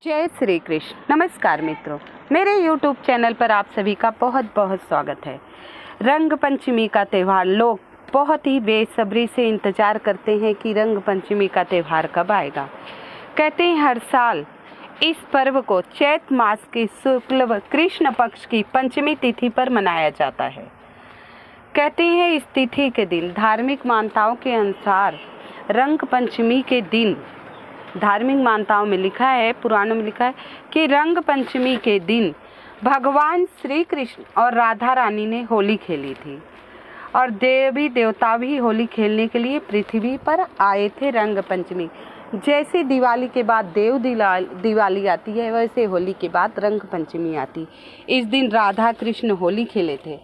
जय श्री कृष्ण। नमस्कार मित्रों, मेरे YouTube चैनल पर आप सभी का बहुत बहुत स्वागत है। रंग पंचमी का त्यौहार लोग बहुत ही बेसब्री से इंतज़ार करते हैं कि रंग पंचमी का त्यौहार कब आएगा। कहते हैं हर साल इस पर्व को चैत मास की शुक्ल कृष्ण पक्ष की पंचमी तिथि पर मनाया जाता है। कहते हैं इस तिथि के दिन धार्मिक मान्यताओं के अनुसार रंग पंचमी के दिन धार्मिक मान्यताओं में लिखा है, पुराणों में लिखा है कि रंग पंचमी के दिन भगवान श्री कृष्ण और राधा रानी ने होली खेली थी और देवी देवता भी होली खेलने के लिए पृथ्वी पर आए थे। रंग पंचमी जैसे दिवाली के बाद दिवाली आती है, वैसे होली के बाद रंग पंचमी आती। इस दिन राधा कृष्ण होली खेले थे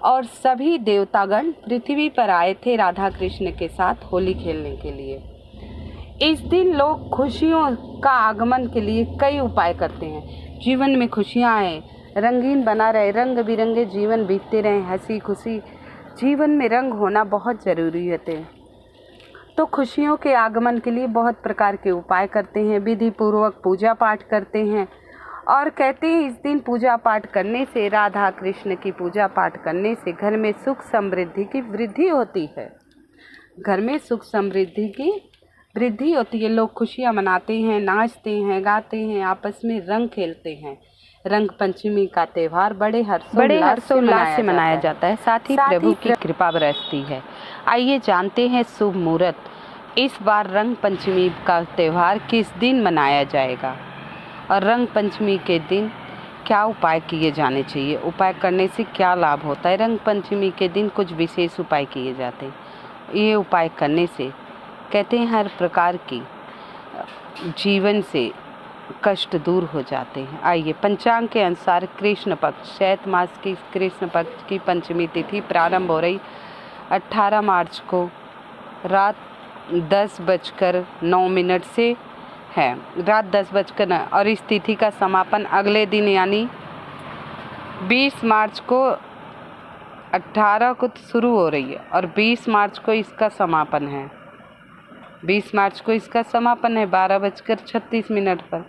और सभी देवतागण पृथ्वी पर आए थे राधा कृष्ण के साथ होली खेलने के लिए। इस दिन लोग खुशियों का आगमन के लिए कई उपाय करते हैं। जीवन में खुशियाँ आए, रंगीन बना रहे, रंग बिरंगे जीवन बीतते रहे, हंसी खुशी जीवन में रंग होना बहुत ज़रूरी होते हैं। तो खुशियों के आगमन के लिए बहुत प्रकार के उपाय करते हैं, विधि पूर्वक पूजा पाठ करते हैं और कहते हैं इस दिन पूजा पाठ करने से, राधा कृष्ण की पूजा पाठ करने से घर में सुख समृद्धि की वृद्धि होती है। घर में सुख समृद्धि की वृद्धि होती है। लोग खुशियाँ मनाते हैं, नाचते हैं, गाते हैं, आपस में रंग खेलते हैं। रंग पंचमी का त्यौहार बड़े हर्षोल्लास से मनाया जाता है। साथ ही प्रभु की कृपा बरसती है। आइए जानते हैं शुभ मुहूर्त। इस बार रंग पंचमी का त्यौहार किस दिन मनाया जाएगा और रंग पंचमी के दिन क्या उपाय किए जाने चाहिए, उपाय करने से क्या लाभ होता है। रंग पंचमी के दिन कुछ विशेष उपाय किए जाते हैं। ये उपाय करने से कहते हैं हर प्रकार की जीवन से कष्ट दूर हो जाते हैं। आइए पंचांग के अनुसार कृष्ण पक्ष चैत मास की कृष्ण पक्ष की पंचमी तिथि प्रारंभ हो रही 18 मार्च को रात 10:09 से है। रात 10:09 और इस तिथि का समापन अगले दिन यानी 20 मार्च को 18 को शुरू हो रही है और 20 मार्च को इसका समापन है। 20 मार्च को इसका समापन है 12:36 पर।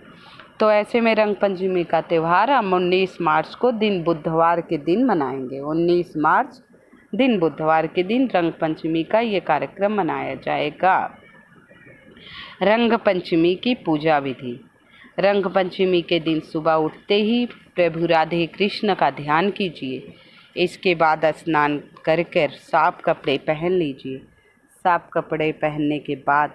तो ऐसे में रंग पंचमी का त्यौहार हम 19 मार्च को दिन बुधवार के दिन मनाएंगे। 19 मार्च दिन बुधवार के दिन रंग पंचमी का ये कार्यक्रम मनाया जाएगा। रंग पंचमी की पूजा विधि। रंग पंचमी के दिन सुबह उठते ही प्रभु राधे कृष्ण का ध्यान कीजिए। इसके बाद स्नान कर साफ कपड़े पहन लीजिए। साफ कपड़े पहनने के बाद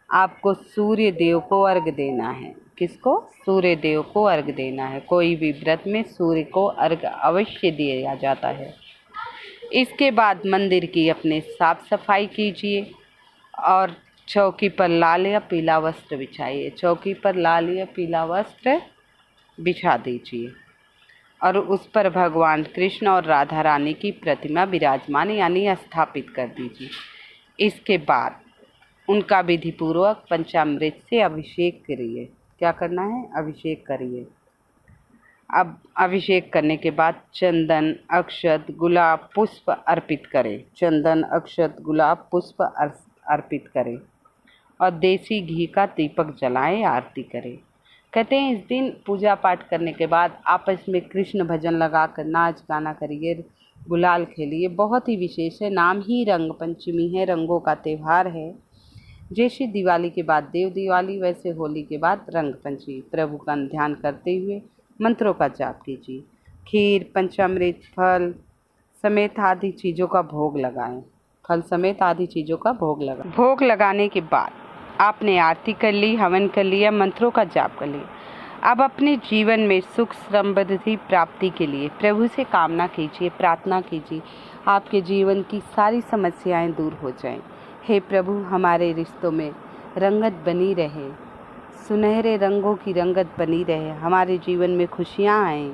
आपको सूर्य देव को अर्घ देना है। किसको? सूर्य देव को अर्घ देना है। कोई भी व्रत में सूर्य को अर्घ अवश्य दिया जाता है। इसके बाद मंदिर की अपने साफ सफाई कीजिए और चौकी पर लाल या पीला वस्त्र बिछाइए। चौकी पर लाल या पीला वस्त्र बिछा दीजिए और उस पर भगवान कृष्ण और राधा रानी की प्रतिमा विराजमान यानी स्थापित कर दीजिए। इसके बाद उनका विधि पूर्वक पंचामृत से अभिषेक करिए। क्या करना है? अभिषेक करिए। अब अभिषेक करने के बाद चंदन, अक्षत, गुलाब, पुष्प अर्पित करें। चंदन, अक्षत, गुलाब, पुष्प अर्पित करें और देसी घी का दीपक जलाएं, आरती करें। कहते हैं इस दिन पूजा पाठ करने के बाद आपस में कृष्ण भजन लगाकर नाच गाना करिए, गुलाल खेलिए। बहुत ही विशेष है, नाम ही रंग पंचमी है, रंगों का त्यौहार है। जैसे दिवाली के बाद देव दिवाली, वैसे होली के बाद रंग पंचमी। प्रभु का ध्यान करते हुए मंत्रों का जाप कीजिए। खीर, पंचामृत, फल समेत आदि चीज़ों का भोग लगाएं। फल समेत आदि चीज़ों का भोग लगाएं। भोग लगाने के बाद आपने आरती कर ली, हवन कर लिया, मंत्रों का जाप कर लिया। अब अपने जीवन में सुख समृद्धि प्राप्ति के लिए प्रभु से कामना कीजिए, प्रार्थना कीजिए, आपके जीवन की सारी समस्याएं दूर हो जाएं। हे प्रभु, हमारे रिश्तों में रंगत बनी रहे, सुनहरे रंगों की रंगत बनी रहे, हमारे जीवन में खुशियां आएं।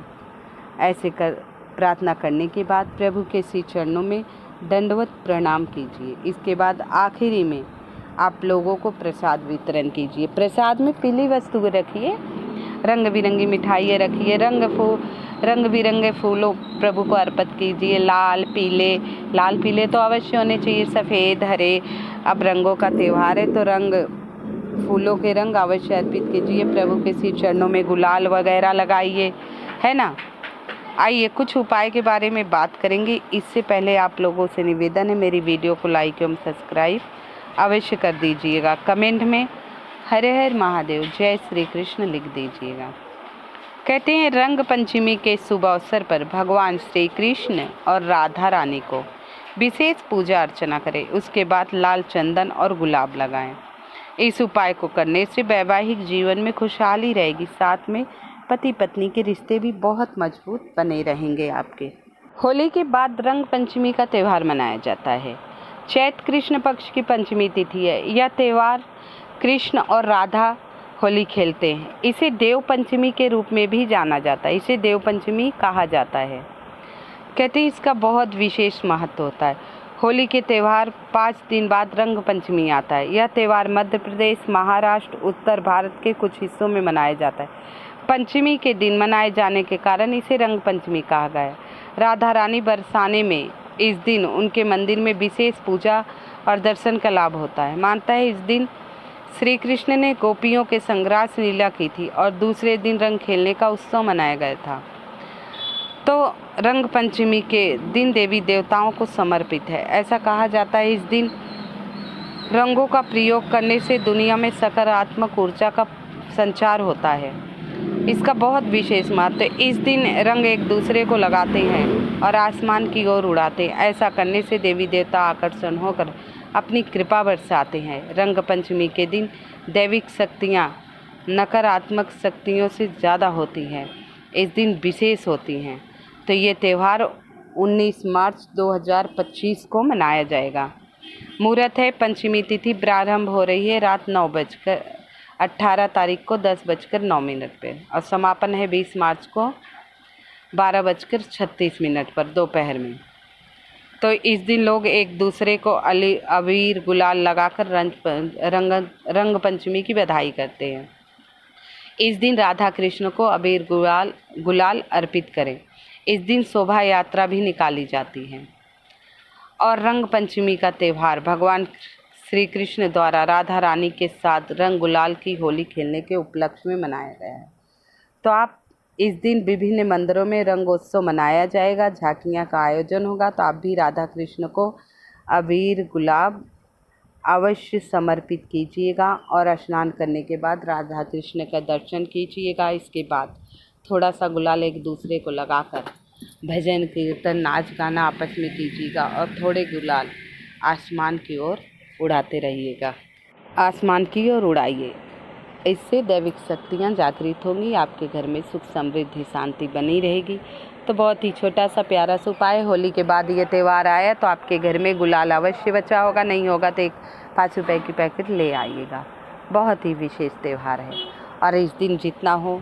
ऐसे कर प्रार्थना करने के बाद प्रभु के श्री चरणों में दंडवत प्रणाम कीजिए। इसके बाद आखिरी में आप लोगों को प्रसाद वितरण कीजिए। प्रसाद में पीली वस्तु रखिए, रंग बिरंगी मिठाइयाँ रखिए, रंग बिरंगे फूलों प्रभु को अर्पित कीजिए। लाल पीले तो अवश्य होने चाहिए, सफ़ेद, हरे। अब रंगों का त्यौहार है तो रंग फूलों के रंग अवश्य अर्पित कीजिए। प्रभु के श्री चरणों में गुलाल वगैरह लगाइए, है ना। आइए कुछ उपाय के बारे में बात करेंगे। इससे पहले आप लोगों से निवेदन है, मेरी वीडियो को लाइक एवं सब्सक्राइब अवश्य कर दीजिएगा। कमेंट में हर हर महादेव जय श्री कृष्ण लिख दीजिएगा। कहते हैं रंग पंचमी के शुभ अवसर पर भगवान श्री कृष्ण और राधा रानी को विशेष पूजा अर्चना करें। उसके बाद लाल चंदन और गुलाब लगाएं। इस उपाय को करने से वैवाहिक जीवन में खुशहाली रहेगी, साथ में पति पत्नी के रिश्ते भी बहुत मजबूत बने रहेंगे आपके। होली के बाद रंग पंचमी का त्यौहार मनाया जाता है। चैत्र कृष्ण पक्ष की पंचमी तिथि है। यह त्यौहार कृष्ण और राधा होली खेलते हैं। इसे देव पंचमी के रूप में भी जाना जाता है। इसे देव पंचमी कहा जाता है। कहते हैं इसका बहुत विशेष महत्व होता है। होली के त्यौहार 5 दिन बाद रंग पंचमी आता है। यह त्यौहार मध्य प्रदेश, महाराष्ट्र, उत्तर भारत के कुछ हिस्सों में मनाया जाता है। पंचमी के दिन मनाए जाने के कारण इसे रंग पंचमी कहा गया है। राधा रानी बरसाने में इस दिन उनके मंदिर में विशेष पूजा और दर्शन का लाभ होता है। मानता है इस दिन श्री कृष्ण ने गोपियों के संग रास लीला की थी और दूसरे दिन रंग खेलने का उत्सव मनाया गया था। तो रंग पंचमी के दिन देवी देवताओं को समर्पित है। ऐसा कहा जाता है इस दिन रंगों का प्रयोग करने से दुनिया में सकारात्मक ऊर्जा का संचार होता है। इसका बहुत विशेष महत्व है। इस दिन रंग एक दूसरे को लगाते हैं और आसमान की ओर उड़ाते हैं। ऐसा करने से देवी देवता आकर्षण होकर अपनी कृपा बरसाते हैं। रंग पंचमी के दिन दैविक शक्तियाँ नकारात्मक शक्तियों से ज़्यादा होती हैं। इस दिन विशेष होती हैं। तो ये त्यौहार 19 मार्च 2025 को मनाया जाएगा। मुहूर्त है पंचमी तिथि प्रारंभ हो रही है रात 9:18 तारीख को 10:09 पर और समापन है 20 मार्च को 12:36 पर दोपहर में। तो इस दिन लोग एक दूसरे को अबीर गुलाल लगाकर रंग पंचमी की बधाई करते हैं। इस दिन राधा कृष्ण को अबीर गुलाल अर्पित करें। इस दिन शोभा यात्रा भी निकाली जाती है और रंग पंचमी का त्यौहार भगवान श्री कृष्ण द्वारा राधा रानी के साथ रंग गुलाल की होली खेलने के उपलक्ष्य में मनाया गया है। तो आप इस दिन विभिन्न मंदिरों में रंगोत्सव मनाया जाएगा, झांकियाँ का आयोजन होगा। तो आप भी राधा कृष्ण को अबीर गुलाब अवश्य समर्पित कीजिएगा और स्नान करने के बाद राधा कृष्ण का दर्शन कीजिएगा। इसके बाद थोड़ा सा गुलाल एक दूसरे को लगाकर भजन कीर्तन नाच गाना आपस में कीजिएगा और थोड़े गुलाल आसमान की ओर उड़ाते रहिएगा। आसमान की ओर उड़ाइए। इससे दैविक शक्तियाँ जागृत होंगी। आपके घर में सुख समृद्धि शांति बनी रहेगी। तो बहुत ही छोटा सा प्यारा सा उपाय। होली के बाद ये त्यौहार आया तो आपके घर में गुलाल अवश्य बचा होगा, नहीं होगा तो एक 5 रुपए की पैकेट ले आइएगा। बहुत ही विशेष त्यौहार है और इस दिन जितना हो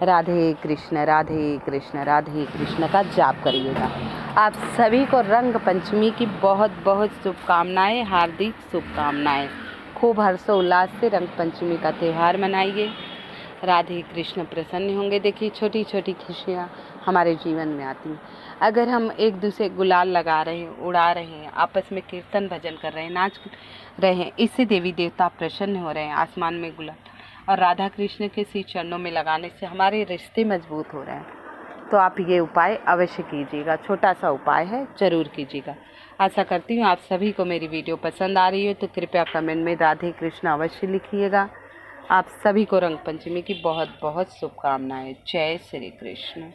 राधे कृष्ण राधे कृष्ण राधे कृष्ण का जाप करिएगा। आप सभी को रंग पंचमी की बहुत बहुत शुभकामनाएं, हार्दिक शुभकामनाएं। खूब हर्षोल्लास से रंग पंचमी का त्यौहार मनाइए। राधे कृष्ण प्रसन्न होंगे। देखिए छोटी छोटी खुशियाँ हमारे जीवन में आती हैं। अगर हम एक दूसरे गुलाल लगा रहे हैं, उड़ा रहे हैं, आपस में कीर्तन भजन कर रहे हैं, नाच रहे हैं, इससे देवी देवता प्रसन्न हो रहे हैं। आसमान में गुलाल और राधा कृष्ण के श्री चरणों में लगाने से हमारे रिश्ते मजबूत हो रहे हैं। तो आप ये उपाय अवश्य कीजिएगा। छोटा सा उपाय है, ज़रूर कीजिएगा। आशा करती हूँ आप सभी को मेरी वीडियो पसंद आ रही है। तो कृपया कमेंट में राधे कृष्ण अवश्य लिखिएगा। आप सभी को रंग पंचमी की बहुत बहुत शुभकामनाएं। जय श्री कृष्ण।